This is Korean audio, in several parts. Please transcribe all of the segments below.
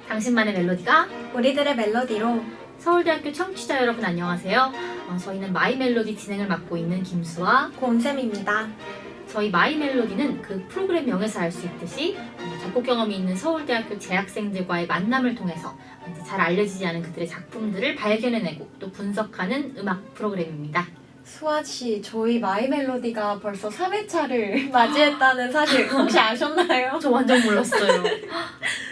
당신만의 멜로디가 우리들의 멜로디로. 서울대학교 청취자 여러분 안녕하세요. 저희는 마이멜로디 진행을 맡고 있는 김수와 곰쌤입니다. 저희 마이멜로디는 그 프로그램 명에서 알 수 있듯이 작곡 경험이 있는 서울대학교 재학생들과의 만남을 통해서 이제 잘 알려지지 않은 그들의 작품들을 발견해내고 또 분석하는 음악 프로그램입니다. 수아씨, 저희 마이멜로디가 벌써 3회차를 맞이했다는 사실 혹시 아셨나요? 저 완전 몰랐어요.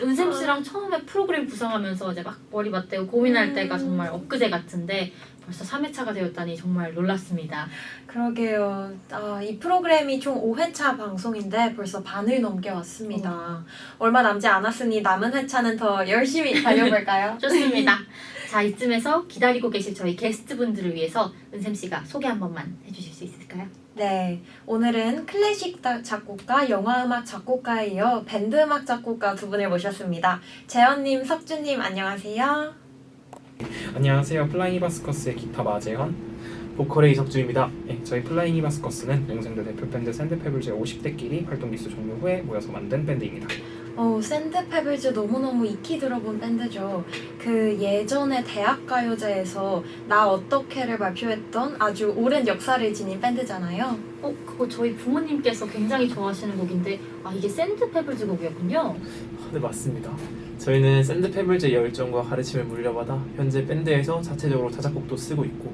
은샘씨랑 처음에 프로그램 구성하면서 이제 막 머리 맞대고 고민할 때가 정말 엊그제 같은데 벌써 3회차가 되었다니 정말 놀랐습니다. 그러게요. 이 프로그램이 총 5회차 방송인데 벌써 반을 넘게 왔습니다. 얼마 남지 않았으니 남은 회차는 더 열심히 달려볼까요? 좋습니다. 자, 이쯤에서 기다리고 계실 저희 게스트분들을 위해서 은샘씨가 소개 한 번만 해주실 수 있을까요? 네, 오늘은 클래식 작곡가, 영화음악 작곡가에 이어 밴드음악 작곡가 두 분을 모셨습니다. 재현님, 석준님 안녕하세요. 안녕하세요. 플라잉 히바스커스의 기타 마재현, 보컬의 이석주입니다. 저희 플라잉 히바스커스는 영생대 대표 밴드 샌드페블즈의 50대끼리 활동 기수 종료 후에 모여서 만든 밴드입니다. 샌드페블즈 너무너무 익히 들어본 밴드죠. 그 예전에 대학가요제에서 나 어떻게를 발표했던 아주 오랜 역사를 지닌 밴드잖아요. 그거 저희 부모님께서 굉장히 좋아하시는 곡인데 이게 샌드페블즈 곡이었군요. 네, 맞습니다. 저희는 샌드페블즈의 열정과 가르침을 물려받아 현재 밴드에서 자체적으로 자작곡도 쓰고 있고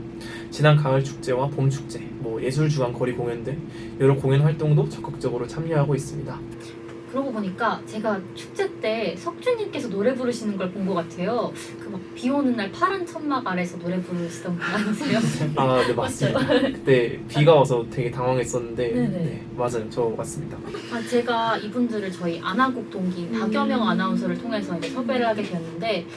지난 가을 축제와 봄 축제, 예술주간 거리 공연 등 여러 공연 활동도 적극적으로 참여하고 있습니다. 그러고 보니까 제가 축제 때 석준님께서 노래 부르시는 걸 본 것 같아요. 그 막 비 오는 날 파란 천막 아래서 노래 부르시던 분 아니세요? 네, 맞습니다. 그때 비가 와서 되게 당황했었는데 네네. 네, 맞아요. 저 맞습니다. 제가 이분들을 저희 안하국 동기 박여명 아나운서를 통해서 이제 섭외를 하게 되었는데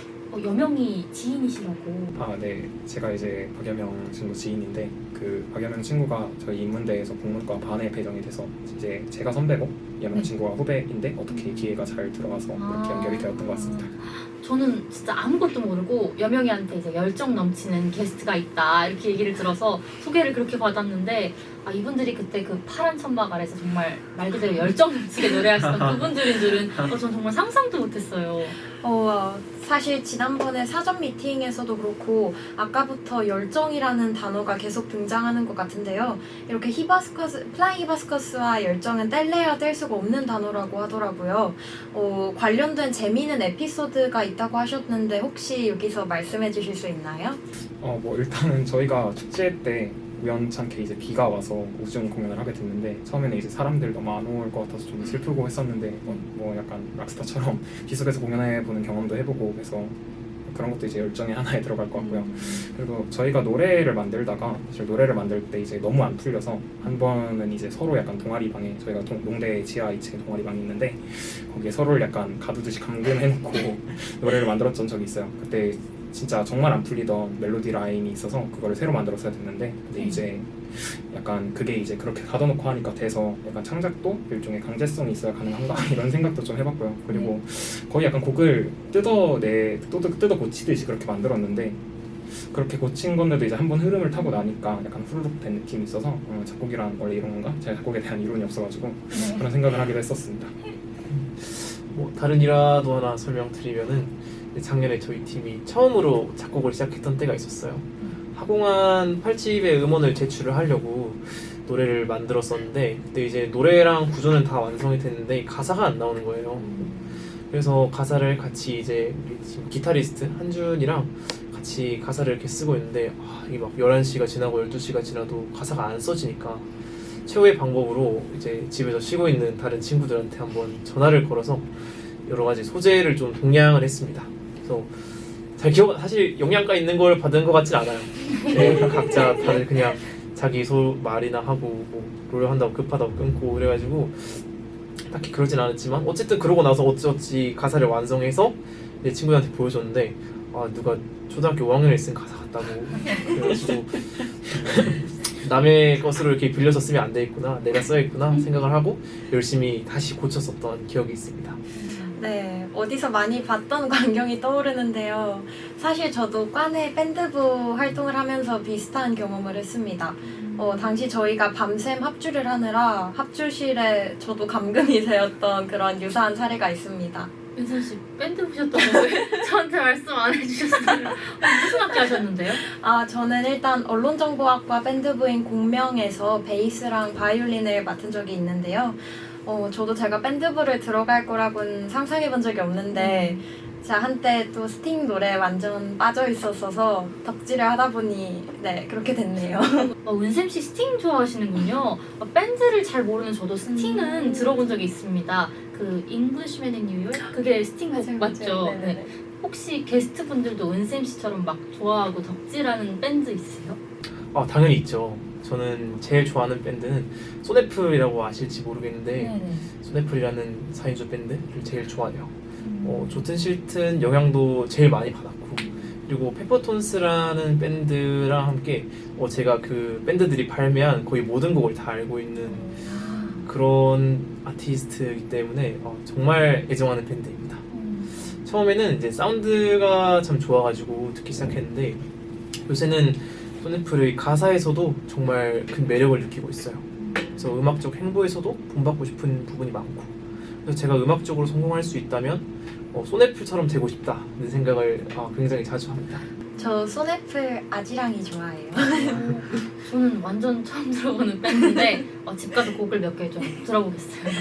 여명이 지인이시라고. 네. 제가 이제 박여명 친구 지인인데 그 박여명 친구가 저희 인문대에서 국문과 반에 배정이 돼서 이제 제가 선배고 여명 친구가 후배인데 어떻게 기회가 잘 들어가서 이렇게 연결이 되었던 것 같습니다. 저는 진짜 아무것도 모르고 여명이한테 이제 열정 넘치는 게스트가 있다 이렇게 얘기를 들어서 소개를 그렇게 받았는데 이분들이 그때 그 파란 천막 아래서 정말 말 그대로 열정 넘치게 노래하시던 그분들인 줄은 전 정말 상상도 못했어요. 사실 지난번에 사전 미팅에서도 그렇고 아까부터 열정이라는 단어가 계속 등장하는 것 같은데요. 이렇게 플라잉 히바스커스와 열정은 뗄래야 뗄 수가 없는 단어라고 하더라고요. 관련된 재미있는 에피소드가 있다고 하셨는데 혹시 여기서 말씀해 주실 수 있나요? 일단은 저희가 축제 때 우연찮게 이제 비가 와서 우중 공연을 하게 됐는데 처음에는 이제 사람들 너무 안 올 것 같아서 좀 슬프고 했었는데 약간 락스타처럼 비 속에서 공연해보는 경험도 해보고 그래서 그런 것도 이제 열정의 하나에 들어갈 것 같고요. 그리고 저희가 노래를 만들다가 사실 노래를 만들 때 이제 너무 안 풀려서 한 번은 이제 서로 약간 동아리 방에 저희가 농대 지하 2층에 동아리 방이 있는데 거기에 서로를 약간 가두듯이 감금해놓고 노래를 만들었던 적이 있어요. 그때 진짜 정말 안 풀리던 멜로디 라인이 있어서 그거를 새로 만들었어야 됐는데 근데 이제 약간 그게 이제 그렇게 가둬놓고 하니까 돼서 약간 창작도 일종의 강제성이 있어야 가능한가 이런 생각도 좀 해봤고요. 그리고 거의 약간 곡을 뜯어 고치듯이 그렇게 만들었는데 그렇게 고친 건데도 이제 한번 흐름을 타고 나니까 약간 후루룩 된 느낌이 있어서 작곡이란 원래 이런 건가? 제가 작곡에 대한 이론이 없어가지고 그런 생각을 하기도 했었습니다. 다른 일화도 하나 설명드리면은 작년에 저희 팀이 처음으로 작곡을 시작했던 때가 있었어요. 하공한 8집의 음원을 제출을 하려고 노래를 만들었었는데 그때 이제 노래랑 구조는 다 완성이 됐는데 가사가 안 나오는 거예요. 그래서 가사를 같이 이제 지금 기타리스트 한준이랑 같이 가사를 이렇게 쓰고 있는데 이게 막 11시가 지나고 12시가 지나도 가사가 안 써지니까 최후의 방법으로 이제 집에서 쉬고 있는 다른 친구들한테 한번 전화를 걸어서 여러 가지 소재를 좀 동량을 했습니다. 그래서 사실 영양가 있는 걸 받은 것 같진 않아요. 각자 다들 그냥 자기 말이나 하고 노래 한다고 급하다고 끊고 그래가지고 딱히 그러진 않았지만 어쨌든 그러고 나서 어찌어찌 가사를 완성해서 내 친구한테 보여줬는데 누가 초등학교 5학년에 쓴 가사 같다고 그래가지고 남의 것으로 이렇게 빌려서 쓰면 안 되겠구나 내가 써야겠구나 생각을 하고 열심히 다시 고쳤었던 기억이 있습니다. 네, 어디서 많이 봤던 광경이 떠오르는데요. 사실 저도 과내 밴드부 활동을 하면서 비슷한 경험을 했습니다. 당시 저희가 밤샘 합주를 하느라 합주실에 저도 감금이 되었던 그런 유사한 사례가 있습니다. 은선 씨 밴드 보셨다고 왜 저한테 말씀 안 해주셨어요? 무슨 악기 하셨는데요? 저는 일단 언론정보학과 밴드부인 공명에서 베이스랑 바이올린을 맡은 적이 있는데요. 저도 제가 밴드부를 들어갈 거라고는 상상해 본 적이 없는데 제가 한때 또 스팅 노래 완전 빠져 있었어서 덕질을 하다 보니 네 그렇게 됐네요. 은샘 씨 스팅 좋아하시는군요. 밴드를 잘 모르는 저도 스팅은 들어본 적이 있습니다. 그 잉글리시맨 인 뉴욕? 그게 스팅 곡 맞죠? 네네네. 네. 혹시 게스트분들도 은샘 씨처럼 막 좋아하고 덕질하는 밴드 있으세요? 당연히 있죠. 저는 제일 좋아하는 밴드는 소네플이라고 아실지 모르겠는데 소네플이라는 4인조 밴드를 제일 좋아해요. 좋든 싫든 영향도 제일 많이 받았고, 그리고 페퍼톤스라는 밴드랑 함께 제가 그 밴드들이 발매한 거의 모든 곡을 다 알고 있는 그런 아티스트이기 때문에 정말 애정하는 밴드입니다. 처음에는 이제 사운드가 참 좋아가지고 듣기 시작했는데 요새는 소네플의 가사에서도 정말 큰 매력을 느끼고 있어요. 그래서 음악적 행보에서도 본받고 싶은 부분이 많고, 그래서 제가 음악적으로 성공할 수 있다면 소네플처럼 되고 싶다는 생각을 굉장히 자주 합니다. 저 소네플 아지랑이 좋아해요. 저는 완전 처음 들어보는 밴드인데 집 가서 곡을 몇 개 좀 들어보겠어요.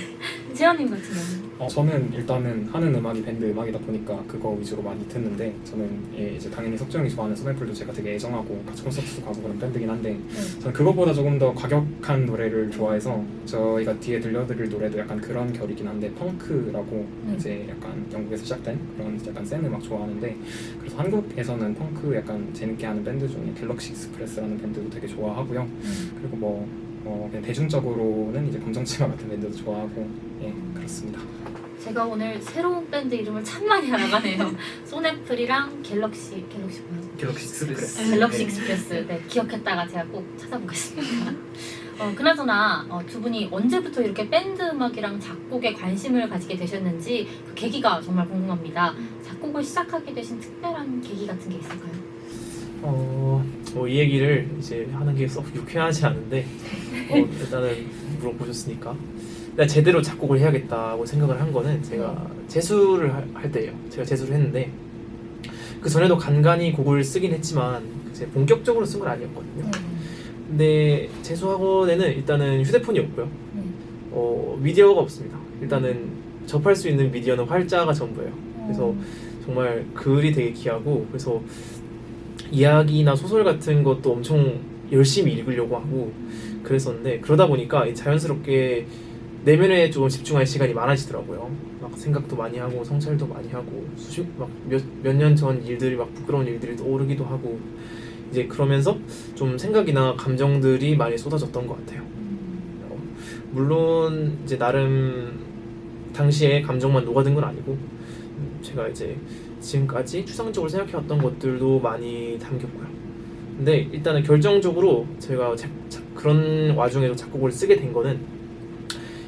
재현님 같은 경우는? 저는 일단은 하는 음악이 밴드 음악이다 보니까 그거 위주로 많이 듣는데, 저는 이제 당연히 석정이 좋아하는 소네플도 제가 되게 애정하고 같이 콘서트도 가고 그런 밴드긴 한데 저는 그거보다 조금 더 과격한 노래를 좋아해서 저희가 뒤에 들려드릴 노래도 약간 그런 결이긴 한데 펑크라고 이제 약간 영국에서 시작된 그런 약간 센 음악 좋아하는데, 그래서 한국에서는 펑크 약간 재밌게 하는 밴드 중에 갤럭시 익스프레스라는 밴드도 되게 좋아하고요. 그리고 그냥 대중적으로는 이제 검정치마 같은 밴드도 좋아하고 그렇습니다. 제가 오늘 새로운 밴드 이름을 참 많이 알아가네요. 소네플이랑 갤럭시 익스프레스. 갤럭시 익스프레스. 네, 기억했다가 제가 꼭 찾아보겠습니다. 그나저나 두 분이 언제부터 이렇게 밴드 음악이랑 작곡에 관심을 가지게 되셨는지 그 계기가 정말 궁금합니다. 작곡을 시작하게 되신 특별한 계기 같은 게 있을까요? 이 얘기를 이제 하는 게 썩 유쾌하지 않은데 일단은 물어보셨으니까 일단 제대로 작곡을 해야겠다고 생각을 한 거는 제가 재수를 할 때예요. 제가 재수를 했는데 그 전에도 간간히 곡을 쓰긴 했지만 이제 본격적으로 쓴 건 아니었거든요. 근데 재수학원에는 일단은 휴대폰이 없고요. 미디어가 없습니다. 일단은 접할 수 있는 미디어는 활자가 전부예요. 그래서 정말 글이 되게 귀하고, 그래서 이야기나 소설 같은 것도 엄청 열심히 읽으려고 하고 그랬었는데, 그러다 보니까 자연스럽게 내면에 좀 집중할 시간이 많아지더라고요. 막 생각도 많이 하고 성찰도 많이 하고 몇 년 전 일들이 막 부끄러운 일들이 떠오르기도 하고, 이제 그러면서 좀 생각이나 감정들이 많이 쏟아졌던 것 같아요. 물론 이제 나름 당시에 감정만 녹아든 건 아니고 제가 이제 지금까지 추상적으로 생각해왔던 것들도 많이 담겼고요. 근데 일단은 결정적으로 제가 그런 와중에도 작곡을 쓰게 된 거는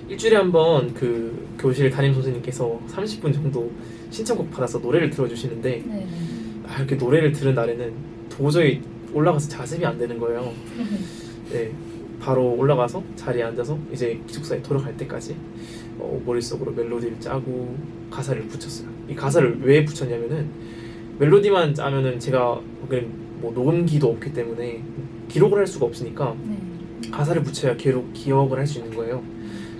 일주일에 한 번 그 교실 담임 선생님께서 30분 정도 신청곡 받아서 노래를 들어주시는데 이렇게 노래를 들은 날에는 도저히 올라가서 자습이 안 되는 거예요. 네, 바로 올라가서 자리에 앉아서 이제 기숙사에 돌아갈 때까지 머릿속으로 멜로디를 짜고 가사를 붙였어요. 이 가사를 왜 붙였냐면은 멜로디만 짜면은 제가 뭐 녹음기도 없기 때문에 기록을 할 수가 없으니까 가사를 붙여야 기억을 할 수 있는 거예요.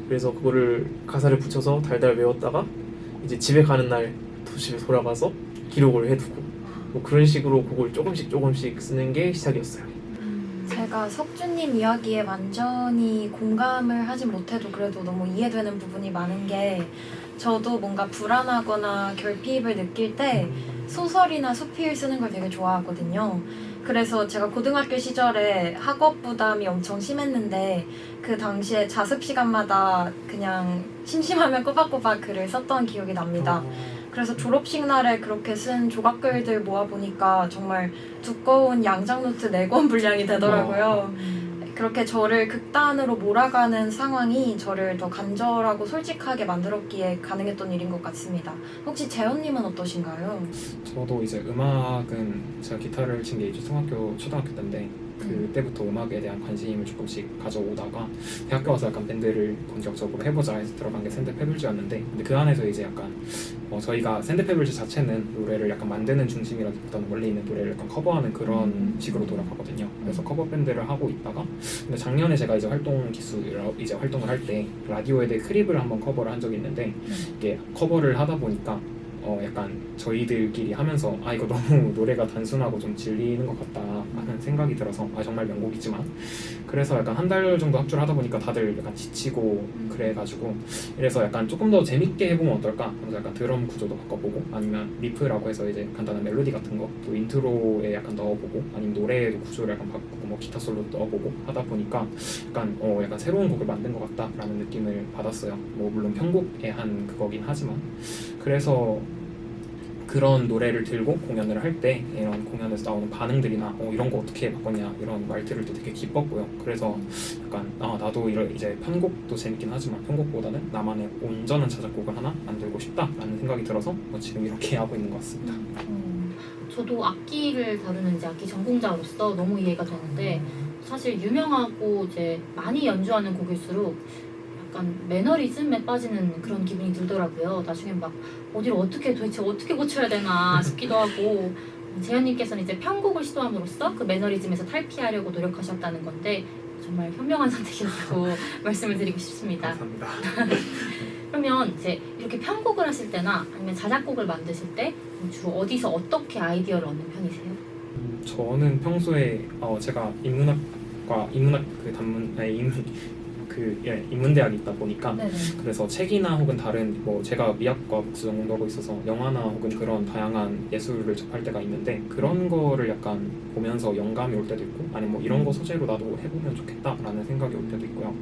그래서 그거를 가사를 붙여서 달달 외웠다가 이제 집에 가는 날 집에 돌아가서 기록을 해두고 뭐 그런 식으로 곡을 조금씩 쓰는 게 시작이었어요. 제가 석준님 이야기에 완전히 공감을 하지 못해도 그래도 너무 이해되는 부분이 많은 게, 저도 뭔가 불안하거나 결핍을 느낄 때 소설이나 수필 쓰는 걸 되게 좋아하거든요. 그래서 제가 고등학교 시절에 학업 부담이 엄청 심했는데 그 당시에 자습 시간마다 그냥 심심하면 꼬박꼬박 글을 썼던 기억이 납니다. 그래서 졸업식 날에 그렇게 쓴 조각글들 모아보니까 정말 두꺼운 양장노트 4권 분량이 되더라고요. 그렇게 저를 극단으로 몰아가는 상황이 저를 더 간절하고 솔직하게 만들었기에 가능했던 일인 것 같습니다. 혹시 재현님은 어떠신가요? 저도 이제 음악은 제가 기타를 친 게 이제 초등학교 때인데 그때부터 음악에 대한 관심을 조금씩 가져오다가 대학교 와서 약간 밴드를 본격적으로 해보자 해서 들어간 게 샌드페블즈였는데, 근데 그 안에서 이제 약간 저희가 샌드페블즈 자체는 노래를 약간 만드는 중심이라기보다는 원래 있는 노래를 약간 커버하는 그런 식으로 돌아가거든요. 그래서 커버 밴드를 하고 있다가, 근데 작년에 제가 이제 활동을 할 때 라디오에 대해 크립을 한번 커버를 한 적이 있는데, 이게 커버를 하다 보니까 약간 저희들끼리 하면서 이거 너무 노래가 단순하고 좀 질리는 것 같다 하는 생각이 들어서 정말 명곡이지만, 그래서 약간 한 달 정도 합주를 하다 보니까 다들 약간 지치고 그래가지고, 이래서 약간 조금 더 재밌게 해보면 어떨까 하면서 약간 드럼 구조도 바꿔보고, 아니면 리프라고 해서 이제 간단한 멜로디 같은 거 또 인트로에 약간 넣어보고, 아니면 노래에도 구조를 약간 바꾸고 뭐 기타 솔로도 넣어보고 하다 보니까 약간 새로운 곡을 만든 것 같다라는 느낌을 받았어요. 뭐 물론 편곡에 한 그거긴 하지만. 그래서 그런 노래를 들고 공연을 할 때 이런 공연에서 나오는 반응들이나 이런 거 어떻게 바꿨냐 이런 말 들을 때 되게 기뻤고요. 그래서 약간 나도 이제 편곡도 재밌긴 하지만 편곡보다는 나만의 온전한 자작곡을 하나 만들고 싶다라는 생각이 들어서 지금 이렇게 하고 있는 것 같습니다. 저도 악기를 다루는 이제 악기 전공자로서 너무 이해가 되는데, 사실 유명하고 이제 많이 연주하는 곡일수록 약간 매너리즘에 빠지는 그런 기분이 들더라고요. 나중에 막 도대체 어떻게 고쳐야 되나 싶기도 하고, 재현님께서는 이제 편곡을 시도함으로써 그 매너리즘에서 탈피하려고 노력하셨다는 건데 정말 현명한 선택이었다고 말씀을 드리고 싶습니다. 감사합니다. 그러면 이제 이렇게 편곡을 하실 때나 아니면 자작곡을 만드실 때 주로 어디서 어떻게 아이디어를 얻는 편이세요? 저는 평소에 제가 인문대학이 있다 보니까 네네. 그래서 책이나 혹은 다른 제가 미학과 복수 전공하고 있어서 영화나 혹은 그런 다양한 예술을 접할 때가 있는데, 그런 거를 약간 보면서 영감이 올 때도 있고, 아니면 이런 거 소재로 나도 해보면 좋겠다라는 생각이 올 때도 있고요.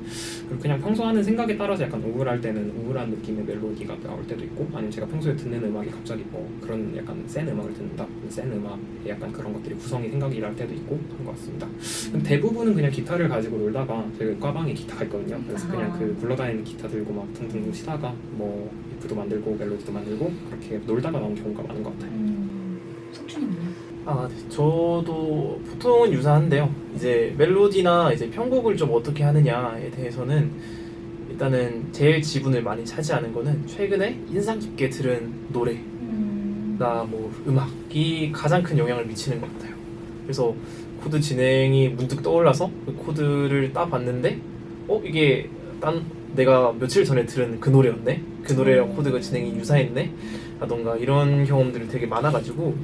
그리고 그냥 평소 하는 생각에 따라서 약간 우울할 때는 우울한 느낌의 멜로디가 나올 때도 있고, 아니면 제가 평소에 듣는 음악이 갑자기 그런 약간 센 음악을 듣는다, 센 음악에 약간 그런 것들이 구성이 생각이 날 때도 있고 한 것 같습니다. 대부분은 그냥 기타를 가지고 놀다가, 저희 과방에 기타가 있거든요. 그래서 그냥 굴러다니는 기타 들고 막 둥둥 치다가 리프도 만들고 멜로디도 만들고 그렇게 놀다가 나온 경우가 많은 것 같아요. 석준님은요? 네. 저도 보통은 유사한데요. 이제 멜로디나 이제 편곡을 좀 어떻게 하느냐에 대해서는 일단은 제일 지분을 많이 차지하는 거는 최근에 인상 깊게 들은 노래나 음악이 가장 큰 영향을 미치는 것 같아요. 그래서 코드 진행이 문득 떠올라서 그 코드를 따봤는데 이게 내가 며칠 전에 들은 그 노래였네? 그 노래랑 코드가 진행이 유사했네? 라던가 이런 경험들이 되게 많아가지고,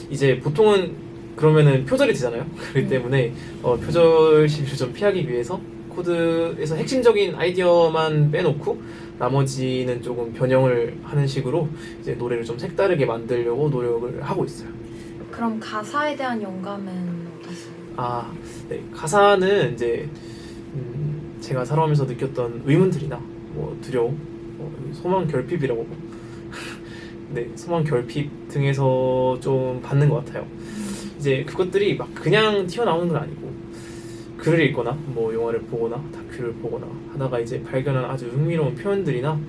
이제 보통은 그러면은 표절이 되잖아요. 그렇기 때문에 표절 시비를 좀 피하기 위해서 코드에서 핵심적인 아이디어만 빼놓고 나머지는 조금 변형을 하는 식으로 이제 노래를 좀 색다르게 만들려고 노력을 하고 있어요. 그럼 가사에 대한 영감은 어떠세요? 네. 가사는 이제 제가 살아오면서 느꼈던 의문들이나 두려움, 소망 결핍이라고 네, 소망 결핍 등에서 좀 받는 것 같아요. 이제 그것들이 막 그냥 튀어나오는 건 아니고, 글을 읽거나 영화를 보거나 다큐를 보거나 하다가 이제 발견한 아주 흥미로운 표현들이나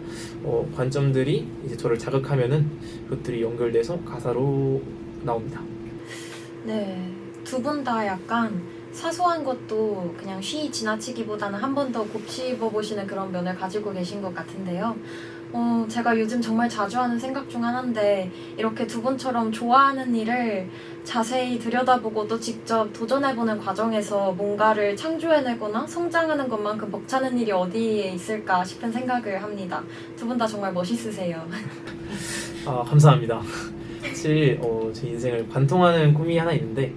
관점들이 이제 저를 자극하면은 그것들이 연결돼서 가사로 나옵니다. 네, 두 분 다 약간 사소한 것도 그냥 쉬이 지나치기보다는 한 번 더 곱씹어 보시는 그런 면을 가지고 계신 것 같은데요. 제가 요즘 정말 자주 하는 생각 중 하나인데, 이렇게 두 분처럼 좋아하는 일을 자세히 들여다보고 또 직접 도전해보는 과정에서 뭔가를 창조해내거나 성장하는 것만큼 벅차는 일이 어디에 있을까 싶은 생각을 합니다. 두 분 다 정말 멋있으세요. 감사합니다. 사실 제 인생을 관통하는 꿈이 하나 있는데,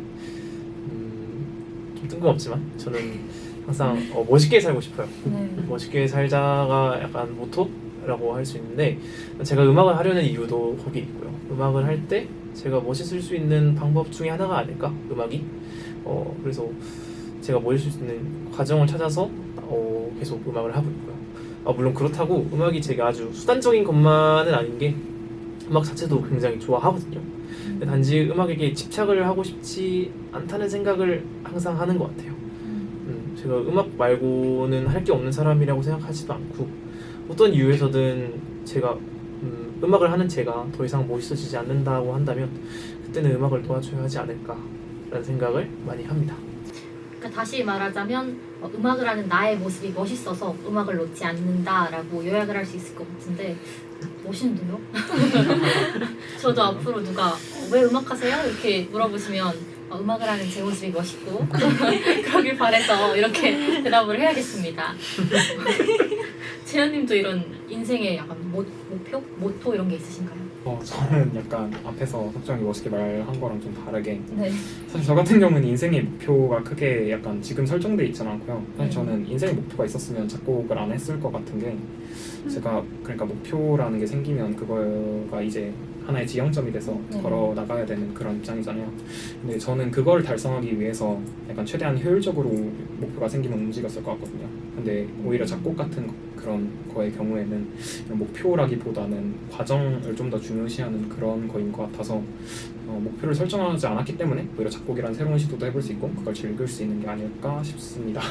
좀 뜬금없지만 저는 항상 멋있게 살고 싶어요. 멋있게 살자가 약간 모토라고 할 수 있는데, 제가 음악을 하려는 이유도 거기 있고요. 음악을 할 때 제가 멋있을 수 있는 방법 중에 하나가 아닐까? 음악이. 그래서 제가 멋있을 수 있는 과정을 찾아서 계속 음악을 하고 있고요. 물론 그렇다고 음악이 제가 아주 수단적인 것만은 아닌 게, 음악 자체도 굉장히 좋아하거든요. 근데 단지 음악에게 집착을 하고 싶지 않다는 생각을 항상 하는 것 같아요. 제가 음악 말고는 할 게 없는 사람이라고 생각하지도 않고, 어떤 이유에서든 제가 음악을 하는 제가 더 이상 멋있어지지 않는다고 한다면 그때는 음악을 도와줘야 하지 않을까 라는 생각을 많이 합니다. 그러니까 다시 말하자면 음악을 하는 나의 모습이 멋있어서 음악을 놓지 않는다라고 요약을 할 수 있을 것 같은데 멋있는데요? 저도 앞으로 누가 왜 음악하세요? 이렇게 물어보시면 음악을 하는 제 모습이 멋있고 그러길 바래서 이렇게 대답을 해야겠습니다. 재현님도 이런 인생의 약간 목표? 모토 이런 게 있으신가요? 저는 약간 앞에서 석정이 멋있게 말한 거랑 좀 다르게 네. 사실 저 같은 경우는 인생의 목표가 크게 약간 지금 설정돼 있진 않고요. 사실 저는 인생의 목표가 있었으면 작곡을 안 했을 것 같은 게 제가 그러니까 목표라는 게 생기면 그거가 이제 하나의 지형점이 돼서 걸어 나가야 되는 그런 입장이잖아요. 근데 저는 그걸 달성하기 위해서 약간 최대한 효율적으로 목표가 생기면 움직였을 것 같거든요. 근데 오히려 작곡 같은 그런 거의 경우에는 목표라기보다는 과정을 좀 더 중요시하는 그런 거인 것 같아서 목표를 설정하지 않았기 때문에 오히려 작곡이라는 새로운 시도도 해볼 수 있고 그걸 즐길 수 있는 게 아닐까 싶습니다.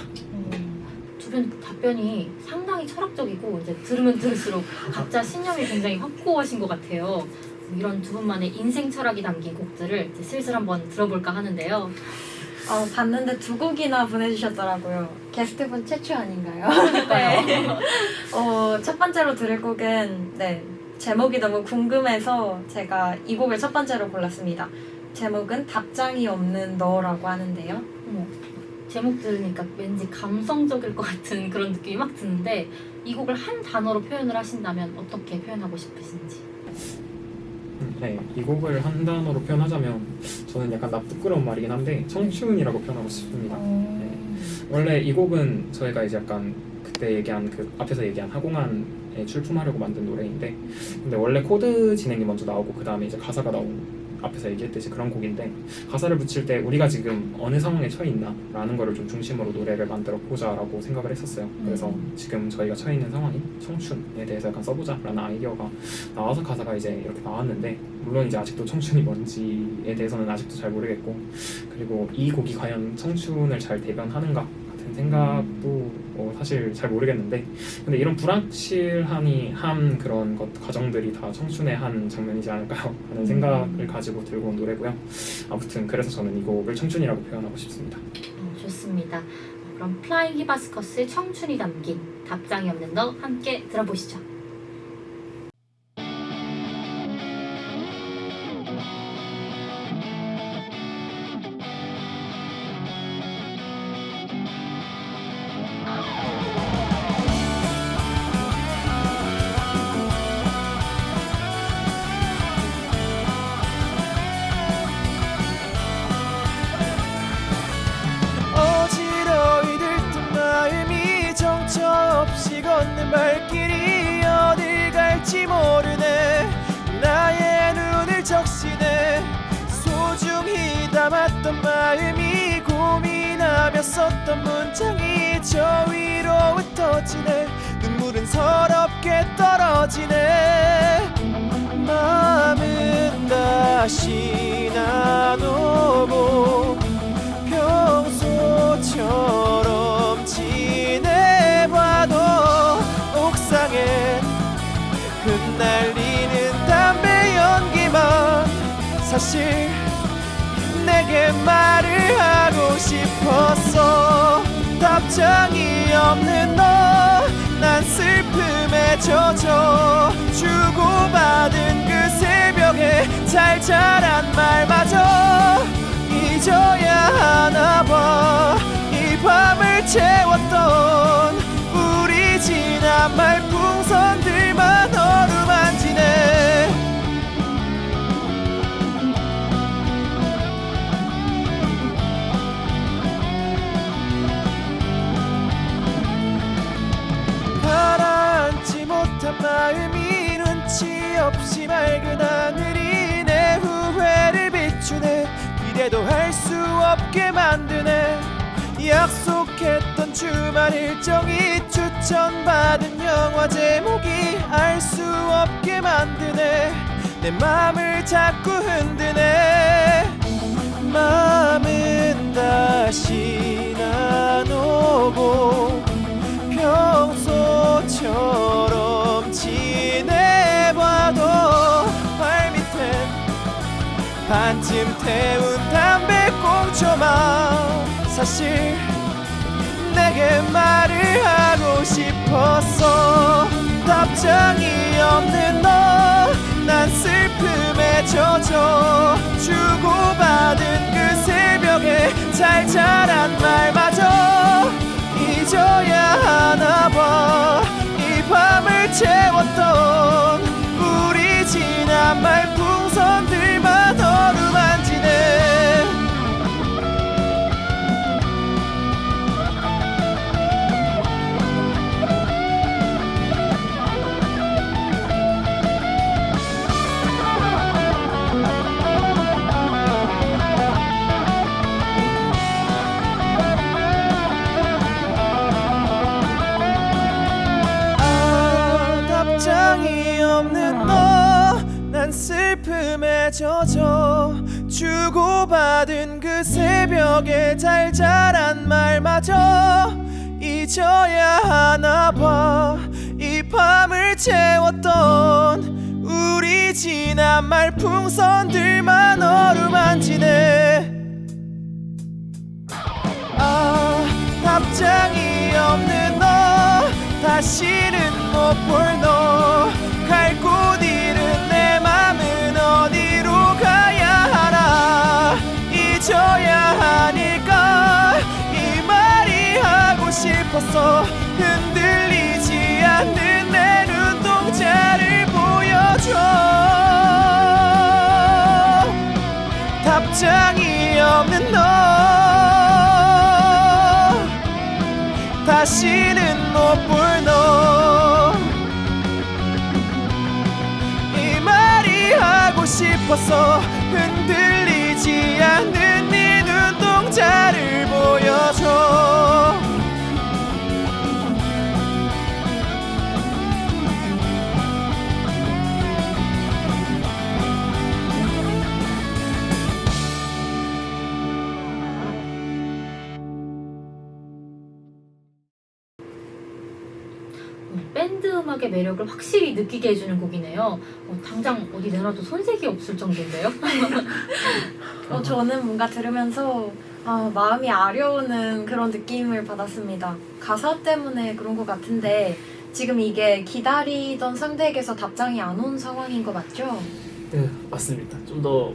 두 분 답변이 상당히 철학적이고 이제 들으면 들을수록 각자 신념이 굉장히 확고하신 것 같아요. 이런 두 분만의 인생 철학이 담긴 곡들을 이제 슬슬 한번 들어볼까 하는데요. 봤는데 2곡이나 보내주셨더라고요. 게스트분 최초 아닌가요? 네. 첫 번째로 들을 곡은 제목이 너무 궁금해서 제가 이 곡을 첫 번째로 골랐습니다. 제목은 답장이 없는 너라고 하는데요. 제목 들으니까 왠지 감성적일 것 같은 그런 느낌이 막 드는데 이 곡을 한 단어로 표현을 하신다면 어떻게 표현하고 싶으신지? 네, 이 곡을 한 단어로 표현하자면 저는 약간 납부끄러운 말이긴 한데 청춘이라고 표현하고 싶습니다. 네. 원래 이 곡은 저희가 이제 약간 그때 얘기한 앞에서 얘기한 하공안에 출품하려고 만든 노래인데 근데 원래 코드 진행이 먼저 나오고 그 다음에 이제 가사가 나오는 앞에서 얘기했듯이 그런 곡인데 가사를 붙일 때 우리가 지금 어느 상황에 처해 있나 라는 거를 좀 중심으로 노래를 만들어 보자라고 생각을 했었어요. 그래서 지금 저희가 처해 있는 상황이 청춘에 대해서 약간 써보자 라는 아이디어가 나와서 가사가 이제 이렇게 나왔는데 물론 이제 아직도 청춘이 뭔지에 대해서는 아직도 잘 모르겠고 그리고 이 곡이 과연 청춘을 잘 대변하는가 같은 생각도 사실 잘 모르겠는데 근데 이런 불확실한 그런 과정들이 다 청춘의 한 장면이지 않을까요? 하는 생각을 가지고 들고 온 노래고요. 아무튼 그래서 저는 이 곡을 청춘이라고 표현하고 싶습니다. 좋습니다. 그럼 플라잉 히바스커스의 청춘이 담긴 답장이 없는 너 함께 들어보시죠. 어지러이 들뜬 마음이 정처없이 걷는 발길이 어딜 갈지 모르네. 나의 눈을 적시네. 소중히 담았던 마음이 고민하며 썼던 문장이 저 위로 흩어지네. 눈물은 서럽게 떨어지네. 마음은 다시 나누고 평소처럼 지내봐도 옥상에 흩날리는 담배 연기만 사실 내게 말을 하고 싶었어. 답장이 없는 너, 난 슬픔에 젖어 주고받은 그 새벽에 잘 자란 말마저 잊어야 하나 봐. 이 밤을 채웠던 우리 지난 말풍선들만 어루만지네. 가라앉지 못한 마음이 눈치 없이 맑은 하늘이 내 후회를 비추네. 기대도 할 수 없게 만드네. 약속했던 주말 일정이 추천받은 영화 제목이 알 수 없게 만드네. 내 맘을 자꾸 흔드네. 마음은 다시 나누고 평소처럼 지내봐도 발밑엔 반쯤 태운 담배꽁초만 사실 내게 말을 하고 싶었어. 답장이 없는 너, 난 슬픔에 젖어 주고받은 그 새벽에 잘 자란 말마저 잊어야 하나 봐. 이 밤을 채웠던 우리 지난 말풍선들만 어루만지네. 답장이 없는 너, 난 슬픔에 젖어 주고받은 그 새벽에 잘 자란 말마저 잊어야 하나 봐. 이 밤을 채웠던 우리 지난 말풍선들만 어루만지네. 답장이 없는 너, 다시는 못 볼 너, 갈 곳 잃은 내 맘은 어디로 가야 하나. 잊어야 하니까 이 말이 하고 싶었어. 흔들리지 않는 내 눈동자를 보여줘. 답장이 없는 너, 다시는 못 볼 너, 이 말이 하고 싶어서 흔들리지 않는 네 눈동자를 보여줘. 밴드 음악의 매력을 확실히 느끼게 해주는 곡이네요. 당장 어디 내놔도 손색이 없을 정도인데요. 저는 뭔가 들으면서 마음이 아려오는 그런 느낌을 받았습니다. 가사 때문에 그런 것 같은데 지금 이게 기다리던 상대에게서 답장이 안 온 상황인 거 맞죠? 네, 맞습니다. 좀 더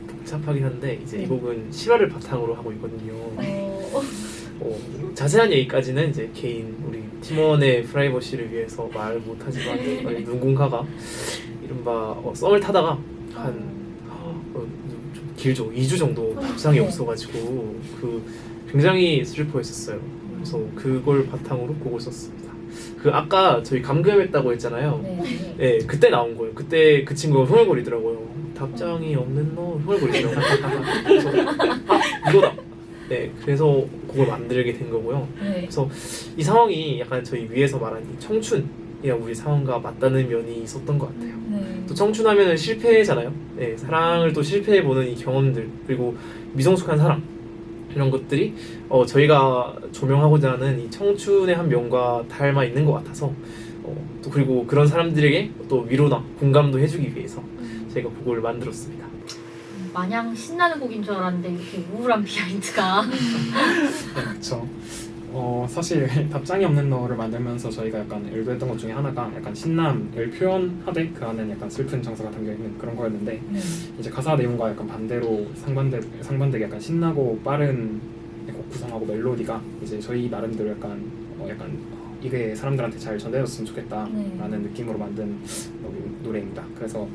복잡하긴 한데 이제 이 곡은 실화를 바탕으로 하고 있거든요. 자세한 얘기까지는 이제 개인 우리 팀원의 프라이버시를 위해서 말 못하지만 누군가가 이른바 썸을 타다가 좀 길죠. 2주 정도 답장이 없어가지고 굉장히 슬퍼했었어요. 그래서 그걸 바탕으로 곡을 썼습니다. 아까 저희 감금했다고 했잖아요. 네, 그때 나온 거예요. 그때 그 친구가 흥얼거리더라고요. 답장이 없는 너 흥얼거리더라고요. 그래서 이거다. 네, 그래서 곡을 만들게 된 거고요. 그래서 이 상황이 약간 저희 위에서 말한 이 청춘이랑 우리 상황과 맞닿는 면이 있었던 것 같아요. 또 청춘하면은 실패잖아요. 네, 사랑을 또 실패해보는 이 경험들, 그리고 미성숙한 사랑, 이런 것들이 저희가 조명하고자 하는 이 청춘의 한 면과 닮아 있는 것 같아서 또 그리고 그런 사람들에게 또 위로나 공감도 해주기 위해서 저희가 곡을 만들었습니다. 마냥 신나는 곡인 줄 알았는데 이렇게 우울한 비하인드가. 네, 그렇죠. 사실 답장이 없는 너를 만들면서 저희가 약간 의도했던 것 중에 하나가 약간 신남을 표현하되 그 안에는 약간 슬픈 정서가 담겨있는 그런 거였는데 이제 가사 내용과 약간 반대로 상반되게 약간 신나고 빠른 곡 구성하고 멜로디가 이제 저희 나름대로 약간 이게 사람들한테 잘 전달됐으면 좋겠다라는 느낌으로 만든 노래입니다. 그래서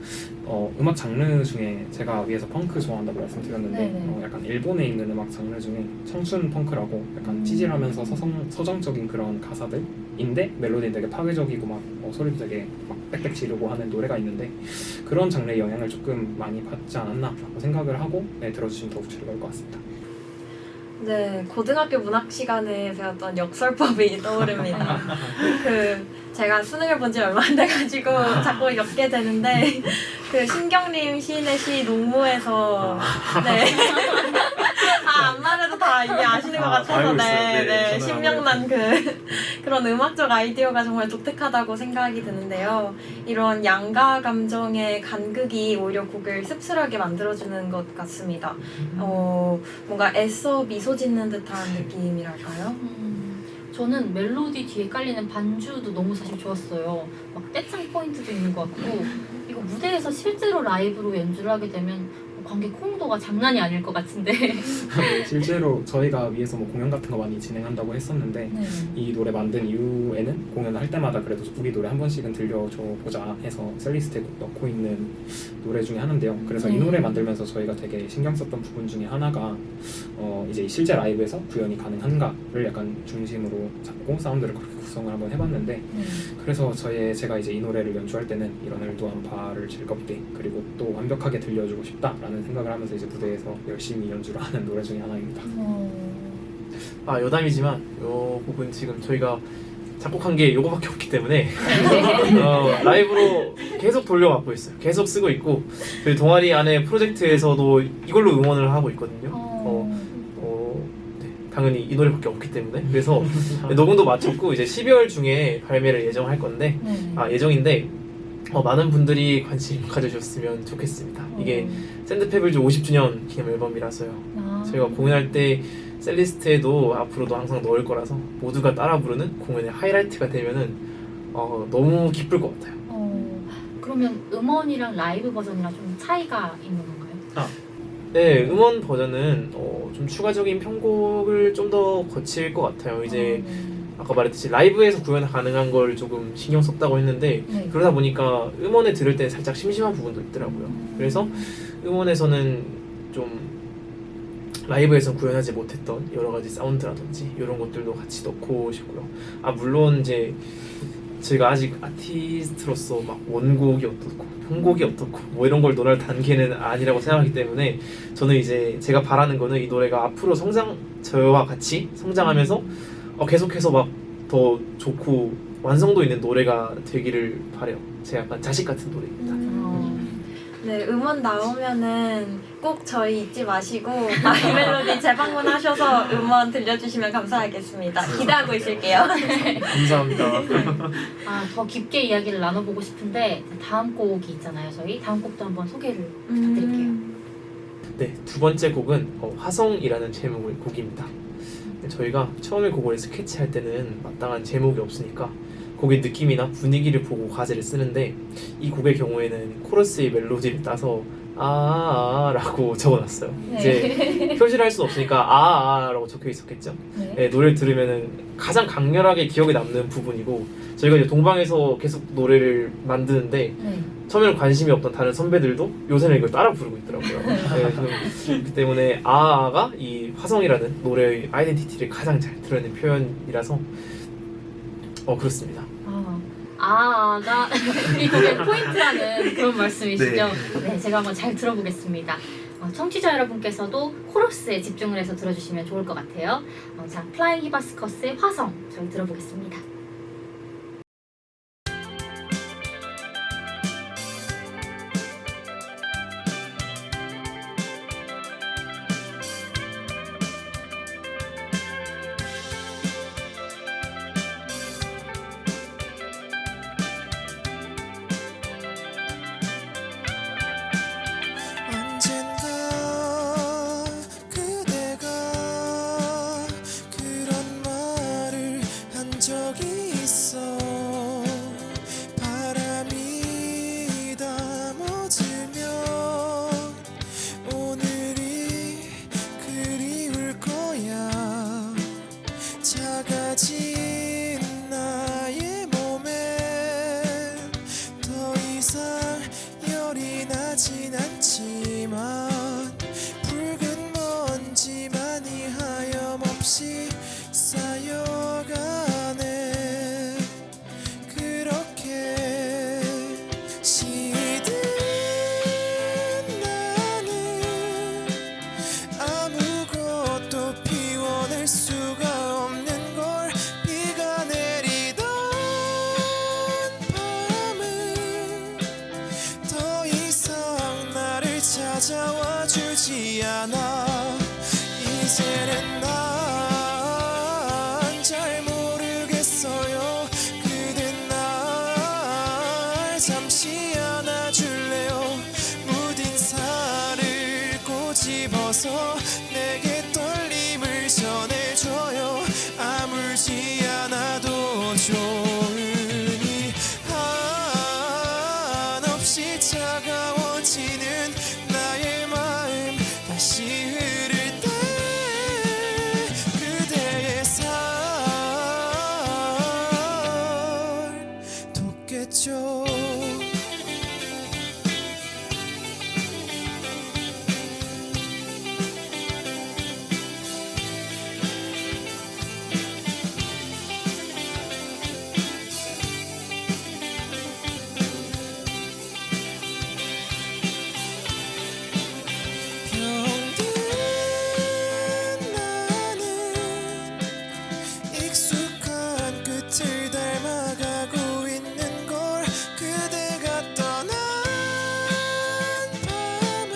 음악 장르 중에 제가 위에서 펑크 좋아한다고 말씀드렸는데 약간 일본에 있는 음악 장르 중에 청춘 펑크라고 약간 찌질하면서 서정적인 그런 가사들인데 멜로디는 되게 파괴적이고 막 소리도 되게 막 빽빽 지르고 하는 노래가 있는데 그런 장르의 영향을 조금 많이 받지 않았나라고 생각을 하고 들어주시면 더욱 즐거울 것 같습니다. 네, 고등학교 문학 시간에 배웠던 역설법이 떠오릅니다. 제가 수능을 본 지 얼마 안 돼가지고 자꾸 엮게 되는데 신경림 시인의 시 농무에서 안 말해도 다 이미 아시는 것 같아서 알고 있어요. 네, 네, 저는 신명난 그런 음악적 아이디어가 정말 독특하다고 생각이 드는데요. 이런 양가 감정의 간극이 오히려 곡을 씁쓸하게 만들어주는 것 같습니다. 뭔가 애써 미소 짓는 듯한 느낌이랄까요? 저는 멜로디 뒤에 깔리는 반주도 너무 사실 좋았어요. 막 떼창 포인트도 있는 것 같고 이거 무대에서 실제로 라이브로 연주를 하게 되면 관객 호응도가 장난이 아닐 것 같은데 실제로 저희가 위에서 뭐 공연 같은 거 많이 진행한다고 했었는데 네. 이 노래 만든 이후에는 공연을 할 때마다 그래도 우리 노래 한 번씩은 들려줘 보자 해서 셀리스트에 꼭 넣고 있는 노래 중에 하나인데요. 그래서 이 노래 만들면서 저희가 되게 신경 썼던 부분 중에 하나가 이제 실제 라이브에서 구현이 가능한가를 약간 중심으로 잡고 사운드를 그렇게 구성을 한번 해봤는데 그래서 제가 이제 이 노래를 연주할 때는 이런 을도한 바를 즐겁게 그리고 또 완벽하게 들려주고 싶다라는 생각을 하면서 이제 무대에서 열심히 연주를 하는 노래 중에 하나입니다. 여담이지만 요 부분 지금 저희가 작곡한 게 요거밖에 없기 때문에 라이브로 계속 돌려갖고 있어요. 계속 쓰고 있고 그 동아리 안에 프로젝트에서도 이걸로 응원을 하고 있거든요. 네, 당연히 이 노래밖에 없기 때문에 그래서 녹음도 마쳤고 이제 12월 중에 발매를 예정할 건데 예정인데 많은 분들이 관심 가져주셨으면 좋겠습니다. 이게 샌드페블즈 50주년 기념 앨범이라서요. 저희가 공연할 때 셀리스트에도 앞으로도 항상 넣을 거라서 모두가 따라 부르는 공연의 하이라이트가 되면은 너무 기쁠 것 같아요. 그러면 음원이랑 라이브 버전이랑 좀 차이가 있는 건가요? 네, 음원 버전은 좀 추가적인 편곡을 좀 더 거칠 것 같아요. 이제 아까 말했듯이 라이브에서 구현 가능한 걸 조금 신경 썼다고 했는데 그러다 보니까 음원에 들을 때 살짝 심심한 부분도 있더라고요. 그래서 음원에서는 좀 라이브에서 구현하지 못했던 여러 가지 사운드라든지 이런 것들도 같이 넣고 싶고요. 물론 이제 제가 아직 아티스트로서 막 원곡이 어떻고 편곡이 어떻고 뭐 이런 걸 논할 단계는 아니라고 생각하기 때문에 저는 이제 제가 바라는 거는 이 노래가 앞으로 저와 같이 성장하면서 계속해서 막 더 좋고 완성도 있는 노래가 되기를 바래요. 제 약간 자식 같은 노래입니다. 네, 음원 나오면은 꼭 저희 잊지 마시고 마이멜로디 재방문하셔서 음원 들려주시면 감사하겠습니다. 기대하고 있을게요. 감사합니다. 더 깊게 이야기를 나눠보고 싶은데 다음 곡이 있잖아요. 저희 다음 곡도 한번 소개를 부탁드릴게요. 네, 두 번째 곡은 화성이라는 제목의 곡입니다. 저희가 처음에 곡을 스케치할 때는 마땅한 제목이 없으니까 곡의 느낌이나 분위기를 보고 가제를 쓰는데 이 곡의 경우에는 코러스의 멜로디를 따서 라고 적어놨어요. 이제 표시를 할 수는 없으니까 라고 적혀 있었겠죠. 네, 노래를 들으면은 가장 강렬하게 기억에 남는 부분이고 저희가 이제 동방에서 계속 노래를 만드는데 처음에는 관심이 없던 다른 선배들도 요새는 이걸 따라 부르고 있더라고요. 그렇기 때문에 가 이 화성이라는 노래의 아이덴티티를 가장 잘 드러내는 표현이라서 그렇습니다. 가 이 곡의 포인트라는 그런 말씀이시죠? 네, 제가 한번 잘 들어보겠습니다. 청취자 여러분께서도 코러스에 집중을 해서 들어주시면 좋을 것 같아요. 자, 플라잉 히바스커스의 화성 저희 들어보겠습니다. 작아진 나의 몸에 더 이상 열이 나진 않지만 붉은 먼지만이 하염없이 쌓여가네. 그렇게 시든 나는 아무것도 피워낼 수가 없는 찾아와 주지 않아. 이제는 나 뒤집어서 내게 떨림을 전해줘요. 아물지 않아도 좋으니 한없이 차가워지는 나의 마음 다시 흐를 때 그대의 살 돋겠죠. 병든 나는 익숙한 끝을 닮아가고 있는 걸 그대가 떠난 밤은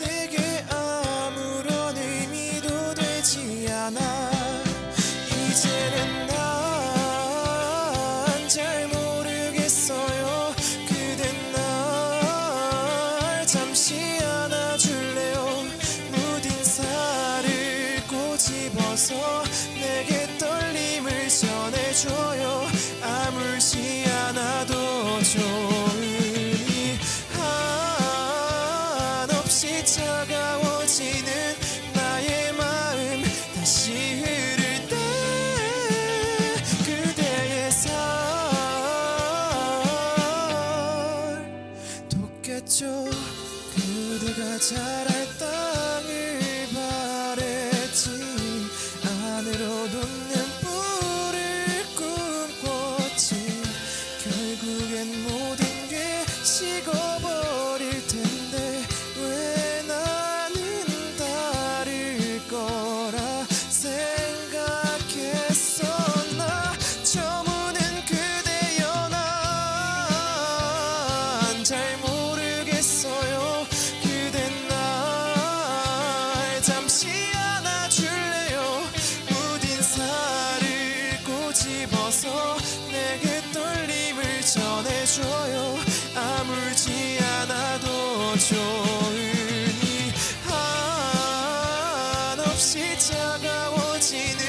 내게 아무런 의미도 되지 않아. 이제는 난 잘 모르겠어요. 그댄 날 잠시 안아줄래요. 무딘 살을 꼬집어서 내게 떨림을 전해줘요. 아물지 않아도 좋으니 한없이 차가워지는 나의 마음 다시 흐를 때 그대의 살 돋겠죠. 그대가 자랄 땅을 바랬지. 안으로 돋는 불을 꿈꿨지. 결국엔 모든 게 식어버릴 텐데 왜 나는 다를 거라 생각했어. 나 저무는 그대여 난 잘 모르겠어요. 그댄 날 잠시 안아줄래요. 무딘 살을 꼬집어서 내게 떨림을 전해줘요. 아물지 않아도 좋으니 한없이 차가워지는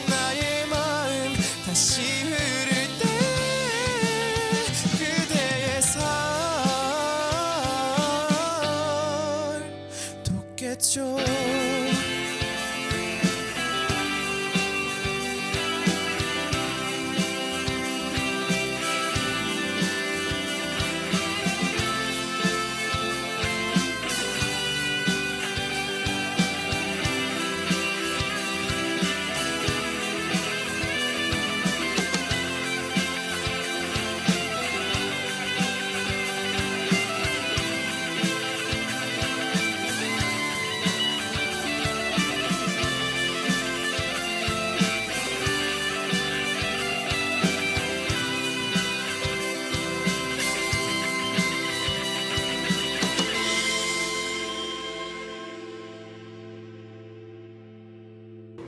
나의 마음 다시 흐를 때 그대의 살 돋겠죠.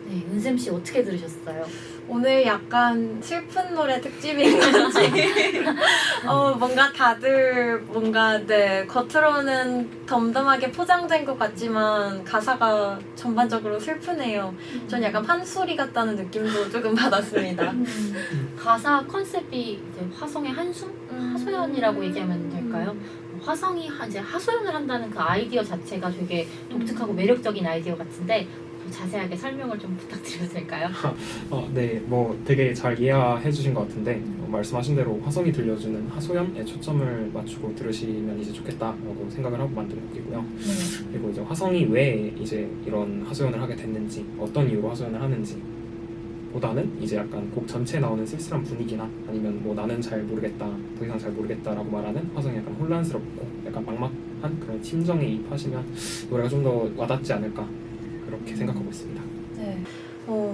네, 은샘 씨 어떻게 들으셨어요? 오늘 약간 슬픈 노래 특집인 건지 뭔가 다들 뭔가 겉으로는 덤덤하게 포장된 것 같지만 가사가 전반적으로 슬프네요. 전 약간 판소리 같다는 느낌도 조금 받았습니다. 가사 컨셉이 이제 화성의 한숨? 하소연이라고 얘기하면 될까요? 화성이 이제 하소연을 한다는 그 아이디어 자체가 되게 독특하고 매력적인 아이디어 같은데 좀 자세하게 설명을 좀 부탁드려도 될까요? 네, 뭐 되게 잘 이해해 주신 것 같은데 말씀하신 대로 화성이 들려주는 하소연에 초점을 맞추고 들으시면 이제 좋겠다라고 생각을 하고 만든 곡이고요. 네. 그리고 이제 화성이 왜 이제 이런 하소연을 하게 됐는지, 어떤 이유로 하소연을 하는지 보다는 이제 약간 곡 전체에 나오는 쓸쓸한 분위기나 아니면 뭐 나는 잘 모르겠다, 더 이상 잘 모르겠다라고 말하는 화성이 약간 혼란스럽고 약간 막막한 그런 심정에 입하시면 노래가 좀 더 와닿지 않을까 그렇게 생각하고 있습니다. 네.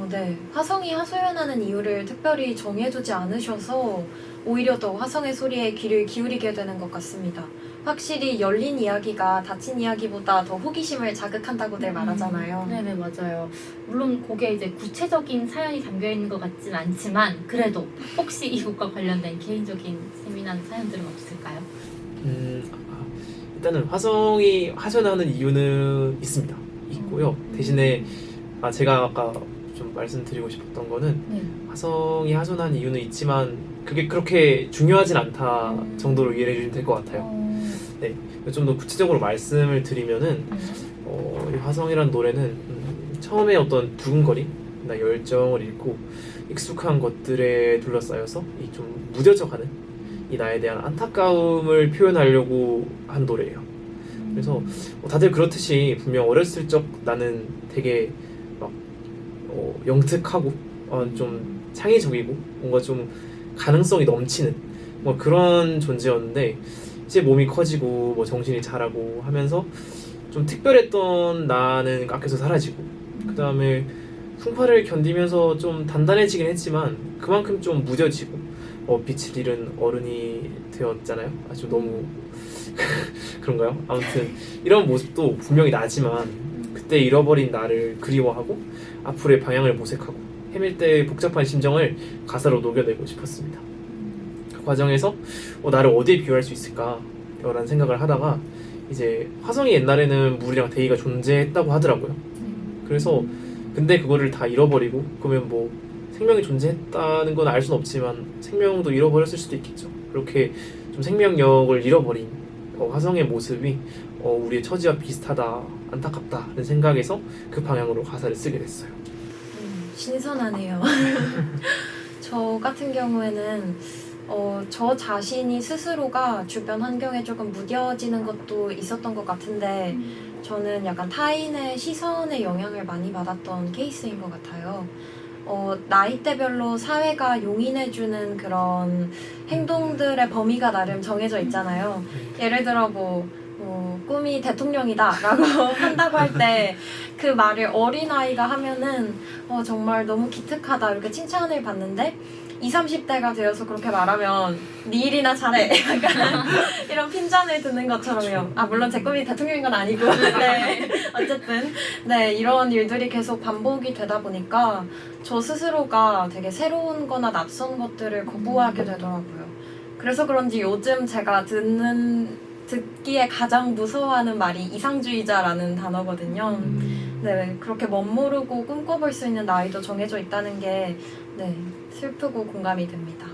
네. 화성이 하소연하는 이유를 특별히 정해두지 않으셔서 오히려 더 화성의 소리에 귀를 기울이게 되는 것 같습니다. 확실히 열린 이야기가 닫힌 이야기보다 더 호기심을 자극한다고들 말하잖아요. 네네, 맞아요. 물론 곡에 이제 구체적인 사연이 담겨 있는 것 같진 않지만 그래도 혹시 이 곡과 관련된 개인적인 재미난 사연들은 없을까요? 일단은 화성이 하소연하는 이유는 있고요. 대신에 제가 아까 좀 말씀드리고 싶었던 거는 네. 화성이 하소연하는 이유는 있지만 그게 그렇게 중요하진 않다 정도로 이해해 주시면 될 것 같아요. 좀 더 구체적으로 말씀을 드리면은 이 화성이라는 노래는 처음에 어떤 두근거림이나 열정을 잃고 익숙한 것들에 둘러싸여서 이 좀 무뎌져가는 이 나에 대한 안타까움을 표현하려고 한 노래예요. 그래서 다들 그렇듯이 분명 어렸을 적 나는 되게 막 영특하고 좀 창의적이고 뭔가 좀 가능성이 넘치는 뭐 그런 존재였는데 이제 몸이 커지고 뭐 정신이 자라고 하면서 좀 특별했던 나는 깎여서 사라지고 그 다음에 풍파를 견디면서 좀 단단해지긴 했지만 그만큼 좀 무뎌지고 빛을 잃은 어른이 되었잖아요. 아주 너무 그런가요? 아무튼 이런 모습도 분명히 나지만 그때 잃어버린 나를 그리워하고 앞으로의 방향을 모색하고 헤맬 때 복잡한 심정을 가사로 녹여내고 싶었습니다. 그 과정에서 나를 어디에 비유할 수 있을까? 라는 생각을 하다가 이제 화성이 옛날에는 물이랑 대기가 존재했다고 하더라고요. 그래서 근데 그거를 다 잃어버리고 그러면 뭐 생명이 존재했다는 건 알 수는 없지만 생명도 잃어버렸을 수도 있겠죠. 그렇게 좀 생명력을 잃어버린 화성의 모습이 우리의 처지와 비슷하다, 안타깝다는 생각에서 그 방향으로 가사를 쓰게 됐어요. 신선하네요. 저 같은 경우에는 저 자신이 스스로가 주변 환경에 조금 무뎌지는 것도 있었던 것 같은데 저는 약간 타인의 시선에 영향을 많이 받았던 케이스인 것 같아요. 나이대별로 사회가 용인해주는 그런 행동들의 범위가 나름 정해져 있잖아요. 예를 들어 꿈이 대통령이다 라고 한다고 할 때 그 말을 어린아이가 하면은 정말 너무 기특하다 이렇게 칭찬을 받는데 20, 30대가 되어서 그렇게 말하면 네 일이나 잘해 약간 이런 핀잔을 드는 것처럼요. 물론 제 꿈이 대통령인 건 아니고 네. 어쨌든 네 이런 일들이 계속 반복이 되다 보니까 저 스스로가 되게 새로운 거나 낯선 것들을 거부하게 되더라고요. 그래서 그런지 요즘 제가 듣기에 가장 무서워하는 말이 이상주의자라는 단어거든요. 네, 그렇게 멋모르고 꿈꿔볼 수 있는 나이도 정해져 있다는 게 네, 슬프고 공감이 됩니다.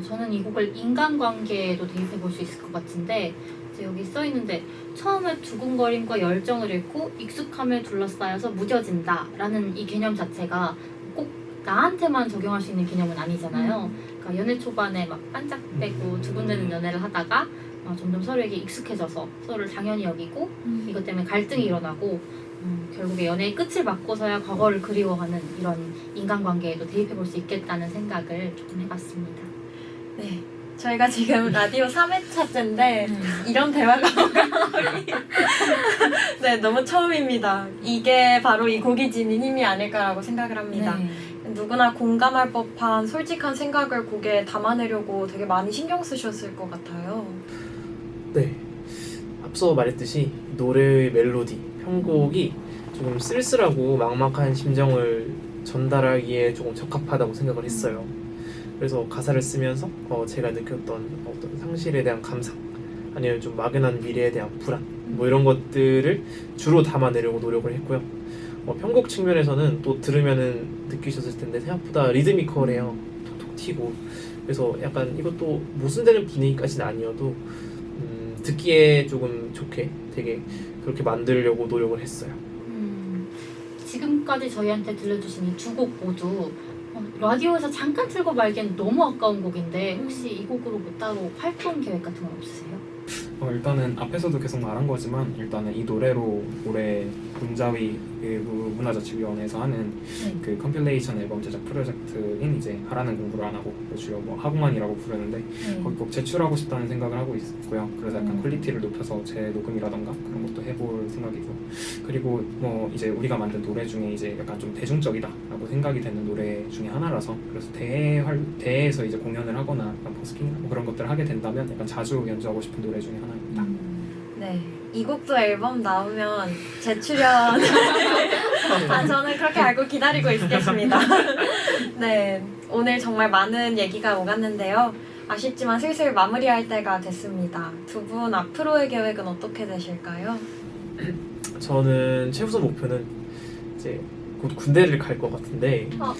저는 이 곡을 인간관계에도 대입해 볼 수 있을 것 같은데 이제 여기 써 있는데 처음에 두근거림과 열정을 잃고 익숙함에 둘러싸여서 무뎌진다라는 이 개념 자체가 꼭 나한테만 적용할 수 있는 개념은 아니잖아요. 그러니까 연애 초반에 막 반짝대고 두근대는 연애를 하다가 점점 서로에게 익숙해져서 서로를 당연히 여기고 이것 때문에 갈등이 일어나고 결국에 연애의 끝을 맞고서야 과거를 그리워하는 이런 인간관계에도 대입해볼 수 있겠다는 생각을 조금 해봤습니다. 네, 저희가 지금 라디오 3회차째인데 이런 대화가 네, 너무 처음입니다. 이게 바로 이 곡이 지닌 힘이 아닐까라고 생각을 합니다. 네. 누구나 공감할 법한 솔직한 생각을 곡에 담아내려고 되게 많이 신경 쓰셨을 것 같아요. 네, 앞서 말했듯이 노래의 멜로디, 편곡이 조금 쓸쓸하고 막막한 심정을 전달하기에 조금 적합하다고 생각을 했어요. 그래서 가사를 쓰면서 제가 느꼈던 어떤 상실에 대한 감상 아니면 좀 막연한 미래에 대한 불안 뭐 이런 것들을 주로 담아내려고 노력을 했고요. 편곡 측면에서는 또 들으면은 느끼셨을 텐데 생각보다 리드미컬해요. 톡톡 튀고 그래서 약간 이것도 모순되는 분위기까지는 아니어도 듣기에 조금 좋게 되게 그렇게 만들려고 노력을 했어요. 지금까지 저희한테 들려주신 이 두 곡 모두 라디오에서 잠깐 틀고 말기엔 너무 아까운 곡인데 혹시 이 곡으로 뭐 따로 활동 계획 같은 건 없으세요? 일단은 앞에서도 계속 말한 거지만 일단은 이 노래로 올해 문자위 문화자치위원회에서 하는 그 컴필레이션 앨범 제작 프로젝트인 이제 하라는 공부를 안 하고 주로 뭐 하고만이라고 부르는데 거기 꼭 제출하고 싶다는 생각을 하고 있고요. 그래서 약간 퀄리티를 높여서 재녹음이라던가 그런 것도 해볼 생각이고 그리고 뭐 이제 우리가 만든 노래 중에 이제 약간 좀 대중적이다라고 생각이 되는 노래 중에 하나라서 그래서 대회에서 이제 공연을 하거나 약간 버스킹 뭐 그런 것들을 하게 된다면 약간 자주 연주하고 싶은 노래 중에 하나입니다. 네, 이 곡도 앨범 나오면 재출연 저는 그렇게 알고 기다리고 있겠습니다. 네, 오늘 정말 많은 얘기가 오갔는데요. 아쉽지만 슬슬 마무리할 때가 됐습니다. 두 분 앞으로의 계획은 어떻게 되실까요? 저는 최우선 목표는 이제 곧 군대를 갈 것 같은데 어.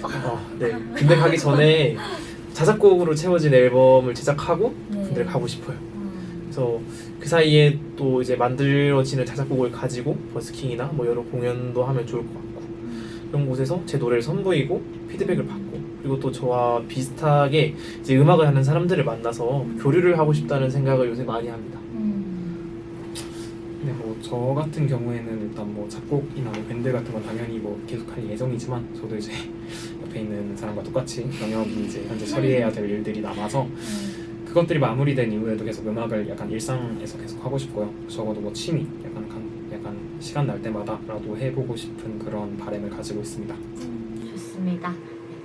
네. 군대 가기 전에 자작곡으로 채워진 앨범을 제작하고 네. 군대를 가고 싶어요. 그래서 그 사이에 또 이제 만들어지는 자작곡을 가지고 버스킹이나 뭐 여러 공연도 하면 좋을 것 같고 이런 곳에서 제 노래를 선보이고 피드백을 받고 그리고 또 저와 비슷하게 이제 음악을 하는 사람들을 만나서 교류를 하고 싶다는 생각을 요새 많이 합니다. 네, 뭐 저 같은 경우에는 일단 뭐 작곡이나 뭐 밴드 같은 건 당연히 뭐 계속 할 예정이지만 저도 이제 옆에 있는 사람과 똑같이 영역이 이제 현재 처리해야 될 일들이 남아서 그것들이 마무리된 이후에도 계속 음악을 약간 일상에서 계속 하고 싶고요. 적어도 뭐 취미, 약간 시간 날 때마다라도 해보고 싶은 그런 바람을 가지고 있습니다. 좋습니다.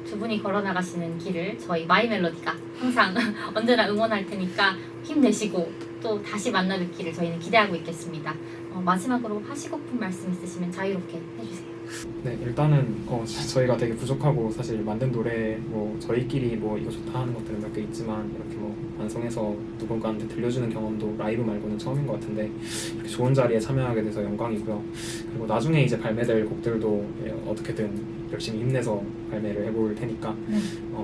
두 분이 걸어나가시는 길을 저희 마이멜로디가 항상 언제나 응원할 테니까 힘내시고 또 다시 만나 뵙기를 저희는 기대하고 있겠습니다. 마지막으로 하시고픈 말씀 있으시면 자유롭게 해주세요. 네, 일단은 저희가 되게 부족하고 사실 만든 노래 뭐 저희끼리 뭐 이거 좋다 하는 것들은 몇 개 있지만 이렇게 뭐 완성해서 누군가한테 들려주는 경험도 라이브 말고는 처음인 것 같은데 이렇게 좋은 자리에 참여하게 돼서 영광이고요. 그리고 나중에 이제 발매될 곡들도 어떻게든 열심히 힘내서 발매를 해볼 테니까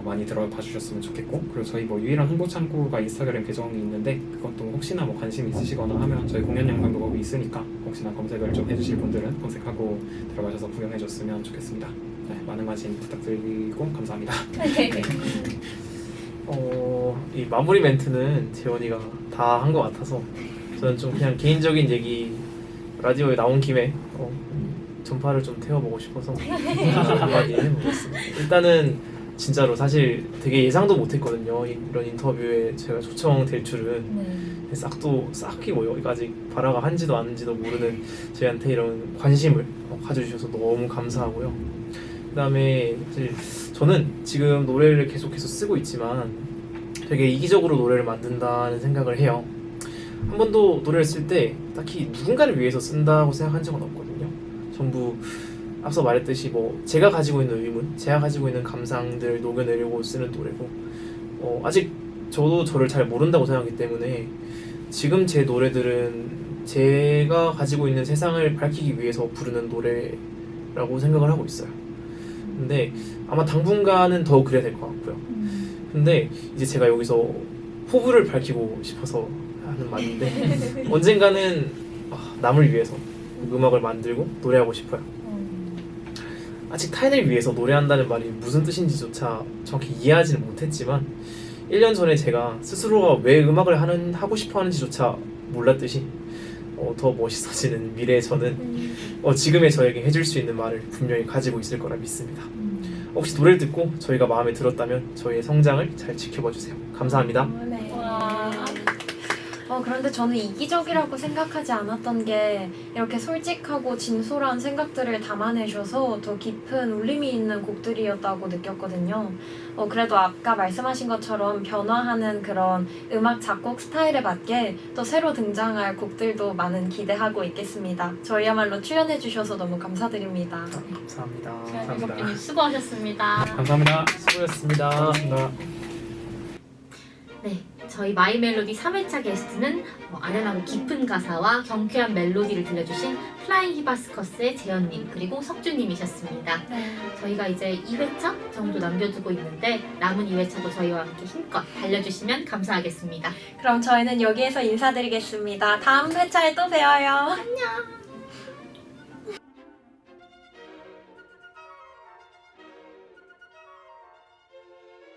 많이 들어봐 주셨으면 좋겠고 그리고 저희 뭐 유일한 홍보 창구가 인스타그램 계정이 있는데 그것도 혹시나 뭐 관심 있으시거나 하면 저희 공연 영상도 거기 있으니까 혹시나 검색을 좀 해주실 분들은 검색하고 들어가셔서 구경해줬으면 좋겠습니다. 네, 많은 관심 부탁드리고 감사합니다. 네. 이 마무리 멘트는 재원이가 다 한 것 같아서 저는 좀 그냥 개인적인 얘기 라디오에 나온 김에 전파를 좀 태워보고 싶어서 한마디 해보겠습니다. 일단은 진짜로 사실 되게 예상도 못했거든요. 이런 인터뷰에 제가 초청될 줄은. 싹히 뭐 여기까지 발화가 한지도 않은지도 모르는 저희한테 이런 관심을 가져주셔서 너무 감사하고요. 그 다음에 사실 저는 지금 노래를 계속해서 쓰고 있지만 되게 이기적으로 노래를 만든다는 생각을 해요. 한 번도 노래를 쓸 때 딱히 누군가를 위해서 쓴다고 생각한 적은 없거든요. 전부 앞서 말했듯이 뭐 제가 가지고 있는 의문, 제가 가지고 있는 감상들 녹여내려고 쓰는 노래고 아직 저도 저를 잘 모른다고 생각하기 때문에 지금 제 노래들은 제가 가지고 있는 세상을 밝히기 위해서 부르는 노래라고 생각을 하고 있어요. 근데 아마 당분간은 더 그래야 될 것 같고요. 근데 이제 제가 여기서 포부를 밝히고 싶어서 하는 말인데 언젠가는 남을 위해서 음악을 만들고 노래하고 싶어요. 아직 타인을 위해서 노래한다는 말이 무슨 뜻인지조차 정확히 이해하지는 못했지만 1년 전에 제가 스스로가 왜 음악을 하고 싶어 하는지조차 몰랐듯이 더 멋있어지는 미래의 저는 지금의 저에게 해줄 수 있는 말을 분명히 가지고 있을 거라 믿습니다. 혹시 노래를 듣고 저희가 마음에 들었다면 저희의 성장을 잘 지켜봐 주세요. 감사합니다. 네. 와. 그런데 저는 이기적이라고 생각하지 않았던 게 이렇게 솔직하고 진솔한 생각들을 담아내셔서 더 깊은 울림이 있는 곡들이었다고 느꼈거든요. 그래도 아까 말씀하신 것처럼 변화하는 그런 음악 작곡 스타일에 맞게 또 새로 등장할 곡들도 많은 기대하고 있겠습니다. 저희야말로 출연해주셔서 너무 감사드립니다. 감사합니다. 최현일 선배님 수고하셨습니다. 감사합니다. 수고하셨습니다. 고맙습니다. 네, 저희 마이멜로디 3회차 게스트는 아련하고 깊은 가사와 경쾌한 멜로디를 들려주신 플라잉 히바스커스의 재현님 그리고 석주님이셨습니다. 저희가 이제 2회차 정도 남겨두고 있는데 남은 2회차도 저희와 함께 힘껏 달려주시면 감사하겠습니다. 그럼 저희는 여기에서 인사드리겠습니다. 다음 회차에 또 봬요. 안녕!